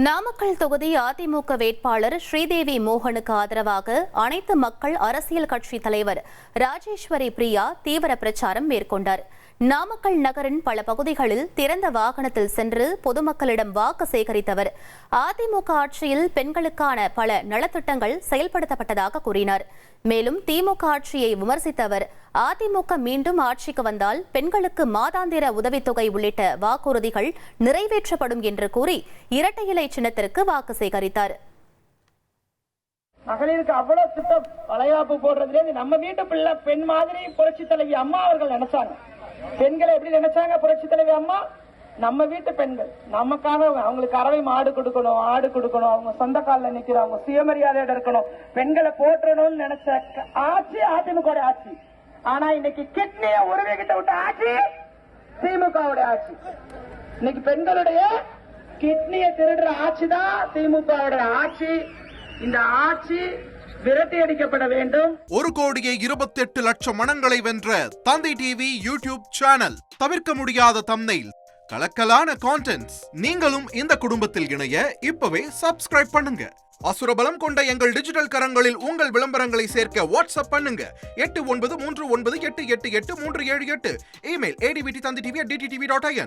நாமக்கல் தொகுதி அதிமுக வேட்பாளர் ஸ்ரீதேவி மோகனுக்கு ஆதரவாக அனைத்து மக்கள் அரசியல் கட்சி தலைவர் ராஜேஸ்வரி பிரியா தீவிர பிரச்சாரம் மேற்கொண்டார். நாமக்கல் நகரின் பல பகுதிகளில் திறந்த வாகனத்தில் சென்று பொதுமக்களிடம் வாக்கு சேகரித்தவர் அதிமுக ஆட்சியில் பெண்களுக்கான பல நலத்திட்டங்கள் செயல்படுத்தப்பட்டதாக கூறினார். மேலும் திமுக ஆட்சியை விமர்சித்தவர் அதிமுக மீண்டும் ஆட்சிக்கு வந்தால் பெண்களுக்கு மாதாந்திர உதவித்தொகை உள்ளிட்ட வாக்குறுதிகள் நிறைவேற்றப்படும் என்று கூறி இரட்டை இலை சின்னத்திற்கு வாக்கு சேகரித்தார். மகளிருக்கு அவ்வளவு திட்டம் வளைகாப்பு போடுறதுல நம்ம வீட்டு பிள்ளை பெண் மாதிரி புரட்சி தலைவி அம்மா அவர்கள் நினைச்சாங்க. பெண்களை எப்படி நினைச்சாங்க புரட்சி தலைவி அம்மா? நம்ம வீட்டு பெண்கள் நமக்காக அவங்களுக்கு அறவை மாடு கொடுக்கணும், ஆடு கொடுக்கணும், அவங்க சொந்த காலில் நிக்கிறோம், அவங்க சுயமரியாதையோட இருக்கணும், பெண்களை போற்றணும்னு நினைச்ச ஆட்சி அதிமுக ஆட்சி. ஆனா இன்னைக்கு கிட்னிய உருவிக்கிட்ட விட்ட ஆட்சி திமுக ஆட்சி. இன்னைக்கு பெண்களுடைய கிட்னியை திருடுற ஆட்சி தான் திமுக ஆட்சி. இந்த ஆட்சி விரட்டி அடிக்கப்பட வேண்டும். 1,28,00,000 மனங்களை வென்ற தந்தி டிவி யூடியூப் சேனல். தவிர்க்க முடியாத தம்ப்நெயில், கலக்கலான கான்டென்ட்ஸ். நீங்களும் இந்த குடும்பத்தில் இணைய இப்பவே சப்ஸ்கிரைப் பண்ணுங்க. அசுரபலம் கொண்ட எங்கள் டிஜிட்டல் கரங்களில் உங்கள் விளம்பரங்களை சேர்க்க வாட்ஸ்அப் பண்ணுங்க. 8939888838. Email advttv@dttv.in.